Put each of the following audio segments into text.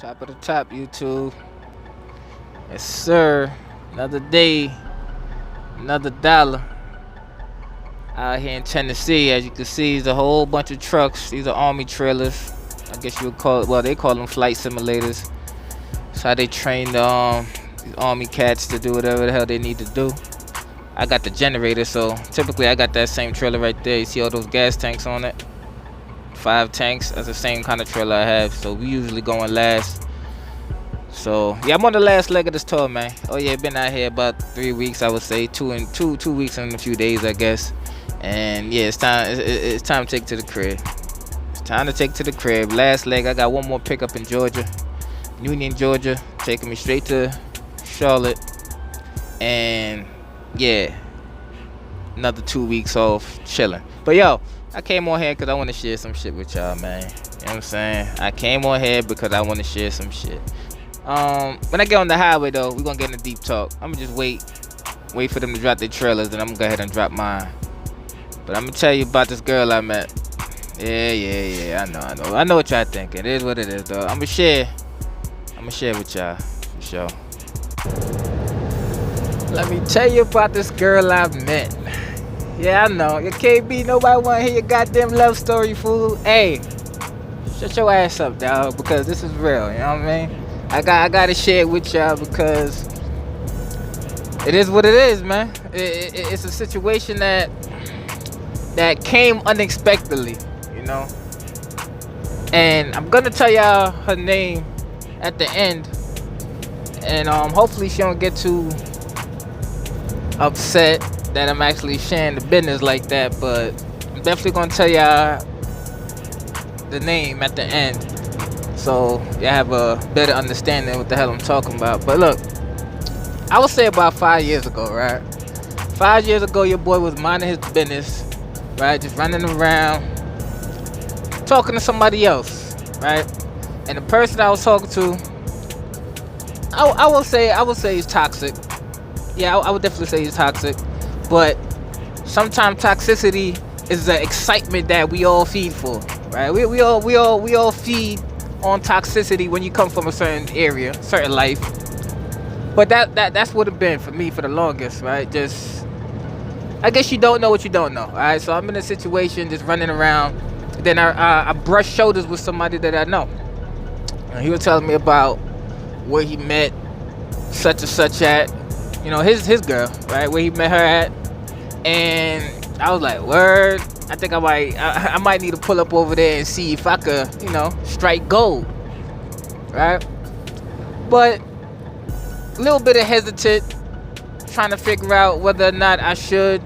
Top of the top, YouTube. Yes, sir. Another day, another dollar. Out here in Tennessee, as you can see, there's a whole bunch of trucks. These are army trailers. I guess you would call it, well, they call them flight simulators. That's how they train these army cats to do whatever the hell they need to do. I got the generator, so typically I got that same trailer right there. You see all those gas tanks on it? 5 tanks. That's the same kind of trailer I have. So we usually going last. So yeah, I'm on the last leg of this tour, man. Oh yeah, been out here about 3 weeks, I would say. Two weeks and a few days, I guess. And yeah, it's time. It's time to take to the crib. It's time to take to the crib. Last leg. I got one more pickup in Georgia, Union, Georgia, taking me straight to Charlotte. And yeah, another 2 weeks off chilling. But yo, I came on here because I want to share some shit with y'all, man. You know what I'm saying? I came on here because I want to share some shit. When I get on the highway though, we're gonna get in a deep talk. I'm gonna just wait for them to drop their trailers, then I'm gonna go ahead and drop mine. But I'm gonna tell you about this girl I met. Yeah. I know what y'all thinking. It is what it is, though. I'm gonna share with y'all for sure. Let me tell you about this girl I met. Yeah, I know. Your KayBee, nobody wanna hear your goddamn love story, fool. Hey, shut your ass up, dog, because this is real. You know what I mean? I gotta share it with y'all because it is what it is, man. It's a situation that came unexpectedly, you know. And I'm gonna tell y'all her name at the end, and hopefully she don't get too upset that I'm actually sharing the business like that. But I'm definitely gonna tell y'all the name at the end, so you have a better understanding of what the hell I'm talking about. But look, I would say about 5 years ago, right? 5 years ago, your boy was minding his business, right? Just running around, talking to somebody else, right? And the person I was talking to, I would say he's toxic. Yeah, I would definitely say he's toxic. But sometimes toxicity is the excitement that we all feed for, right? We all feed on toxicity when you come from a certain area, certain life. But that's what it been for me for the longest, right? Just, I guess you don't know what you don't know, all right? So I'm in a situation just running around. Then I brush shoulders with somebody that I know. And he was telling me about where he met such and such at, you know, his girl, right? Where he met her at. And I was like, word. I think I might need to pull up over there and see if I could, you know, strike gold, right? But a little bit of hesitant, trying to figure out whether or not I should.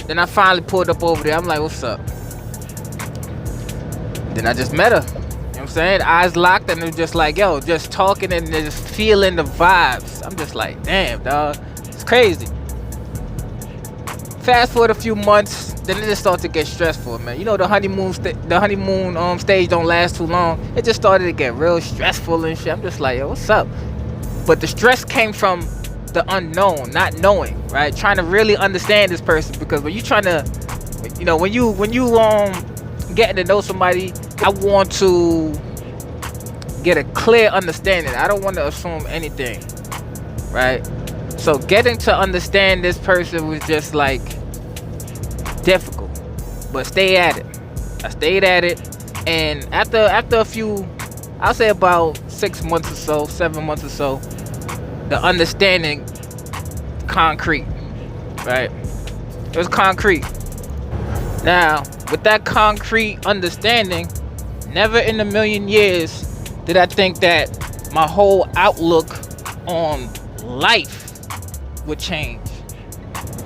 Then I finally pulled up over there. I'm like, what's up? Then I just met her. You know what I'm saying? Eyes locked, and it was just like, yo, just talking and just feeling the vibes. I'm just like, damn, dog. It's crazy. Fast forward a few months, then it just started to get stressful, man. You know, the honeymoon stage don't last too long. It just started to get real stressful and shit. I'm just like, yo, what's up? But the stress came from the unknown, not knowing, right? Trying to really understand this person, because when you trying to, you know, when you getting to know somebody, I want to get a clear understanding. I don't want to assume anything, right? So getting to understand this person was just like difficult, but stay at it. I stayed at it, and after a few, I'll say about 6 months or so, 7 months or so, the understanding concrete, right? It was concrete. Now, with that concrete understanding, never in a million years did I think that my whole outlook on life would change,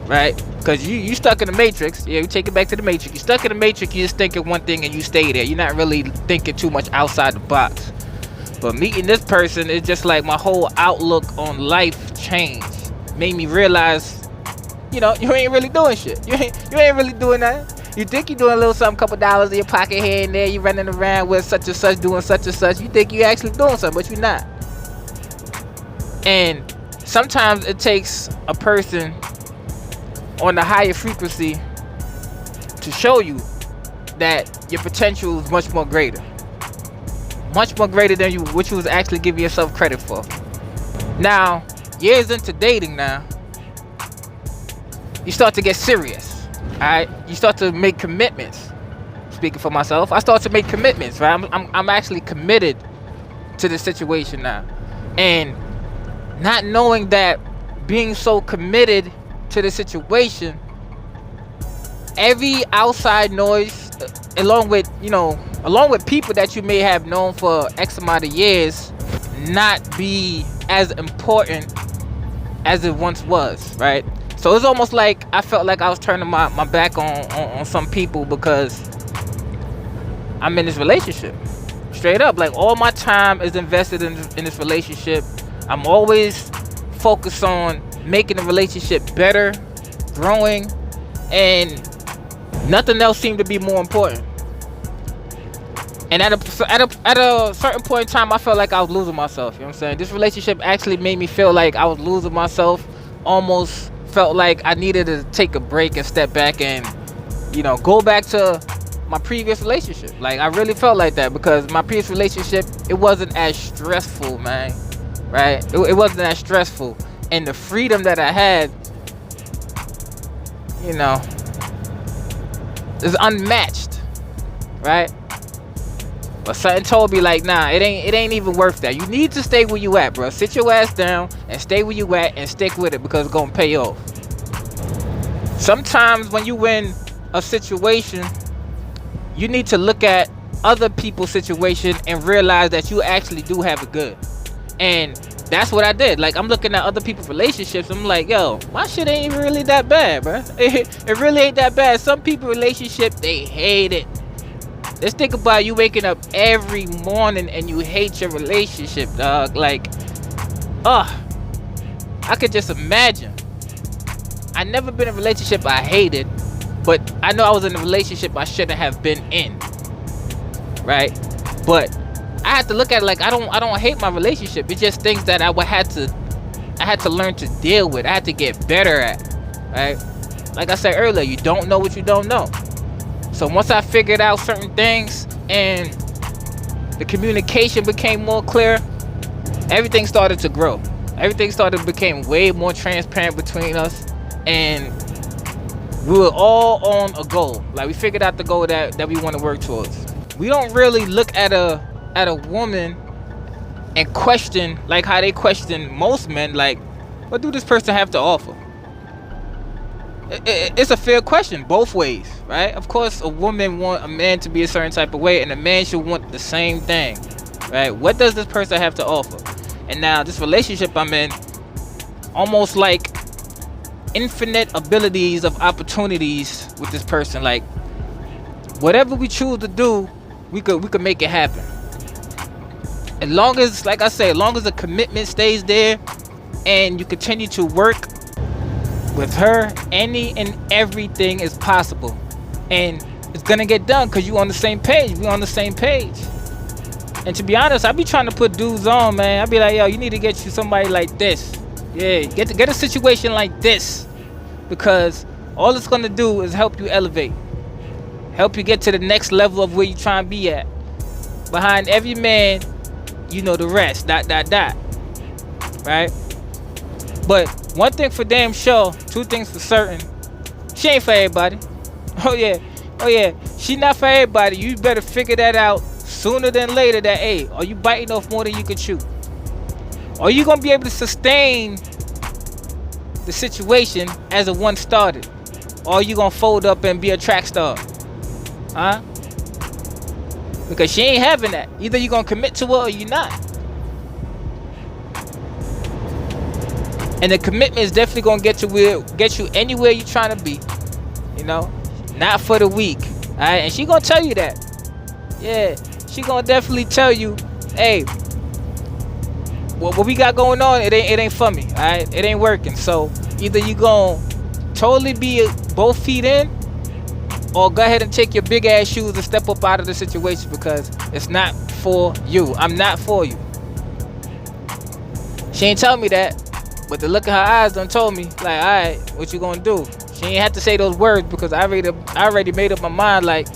right? Because you stuck in the matrix. Yeah, we take it back to the matrix. You stuck in the matrix, you just thinking one thing and you stay there. You're not really thinking too much outside the box. But meeting this person is just like my whole outlook on life changed. Made me realize, you know, you ain't really doing shit. You ain't really doing that. You think you're doing a little something, couple dollars in your pocket here and there. You running around with such and such, doing such and such. You think you're actually doing something, but you're not. And sometimes it takes a person on the higher frequency to show you that your potential is much more greater. much more greater than what you was actually giving yourself credit for. Now, years into dating now, you start to get serious, all right? You start to make commitments. Speaking for myself, I start to make commitments, right? I'm actually committed to the situation now. And not knowing that being so committed to the situation, every outside noise, along with people that you may have known for X amount of years, not be as important as it once was, right? So it's almost like I felt like I was turning my back on some people because I'm in this relationship. Straight up, like all my time is invested in this relationship. I'm always focused on making the relationship better, growing, and nothing else seemed to be more important. And at a certain point in time, I felt like I was losing myself. You know what I'm saying? This relationship actually made me feel like I was losing myself. Almost felt like I needed to take a break and step back and, go back to my previous relationship. Like, I really felt like that because my previous relationship, it wasn't as stressful, man. Right? It wasn't as stressful. And the freedom that I had, is unmatched. Right? But something told me like, nah, it ain't even worth that. You need to stay where you at, bro. Sit your ass down and stay where you at and stick with it because it's gonna pay off. Sometimes when you in a situation, you need to look at other people's situation and realize that you actually do have it good. And that's what I did. Like, I'm looking at other people's relationships. I'm like, yo, my shit ain't even really that bad, bro. It really ain't that bad. Some people relationship, they hate it. Let's think about you waking up every morning and you hate your relationship, dog. Like, I could just imagine. I never been in a relationship I hated, but I know I was in a relationship I shouldn't have been in, right? But I had to look at it like I don't hate my relationship. It's just things that I had to learn to deal with. I had to get better at, right? Like I said earlier, you don't know what you don't know. So once I figured out certain things and the communication became more clear, everything started to grow. Everything became way more transparent between us, and we were all on a goal. Like, we figured out the goal that we want to work towards. We don't really look at a woman and question, like how they question most men, like, what do this person have to offer? It's a fair question both ways, right? Of course, a woman want a man to be a certain type of way, and a man should want the same thing, right? What does this person have to offer? And now this relationship I'm in, almost like infinite abilities of opportunities with this person. Like, whatever we choose to do, we could make it happen. As long as, like I say, as long as the commitment stays there and you continue to work with her, any and everything is possible, and it's gonna get done because you on the same page. We on the same page. And to be honest, I be trying to put dudes on, man. I be like, yo, you need to get you somebody like this. Yeah, get a situation like this, because all it's gonna do is help you elevate, help you get to the next level of where you trying to be at. Behind every man, the rest. ... Right? But one thing for damn sure, two things for certain, she ain't for everybody. Oh yeah, she not for everybody. You better figure that out sooner than later. That, hey, are you biting off more than you can chew? Are you gonna be able to sustain the situation as it once started? Or are you gonna fold up and be a track star? Huh? Because she ain't having that. Either you gonna commit to her or you not. And the commitment is definitely gonna get you anywhere you're trying to be. Not for the weak. Alright, and she gonna tell you that. Yeah, she gonna definitely tell you, hey, what we got going on, it ain't for me. Alright, it ain't working. So either you gonna totally be both feet in, or go ahead and take your big ass shoes and step up out of the situation, because it's not for you. I'm not for you. She ain't tell me that, but the look in her eyes done told me, like, alright, what you gonna do? She ain't had to say those words because I already made up my mind, like,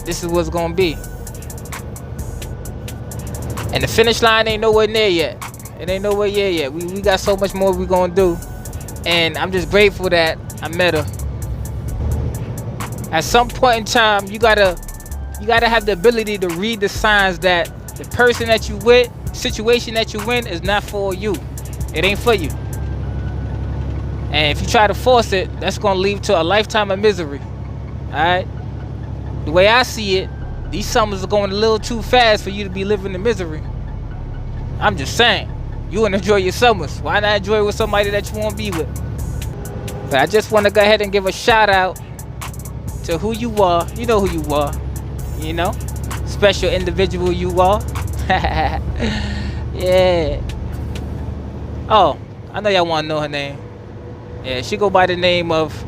this is what's gonna be. And the finish line ain't nowhere near yet. It ain't nowhere near yet. We got so much more we gonna do. And I'm just grateful that I met her. At some point in time, you gotta have the ability to read the signs that the person that you with, situation that you in, is not for you. It ain't for you. And if you try to force it, that's gonna lead to a lifetime of misery. Alright? The way I see it, these summers are going a little too fast for you to be living in misery. I'm just saying, you wanna enjoy your summers. Why not enjoy it with somebody that you wanna be with? But I just wanna go ahead and give a shout out to who you are. You know who you are. You know? Special individual you are. Yeah. Oh, I know y'all wanna know her name. Yeah, she go by the name of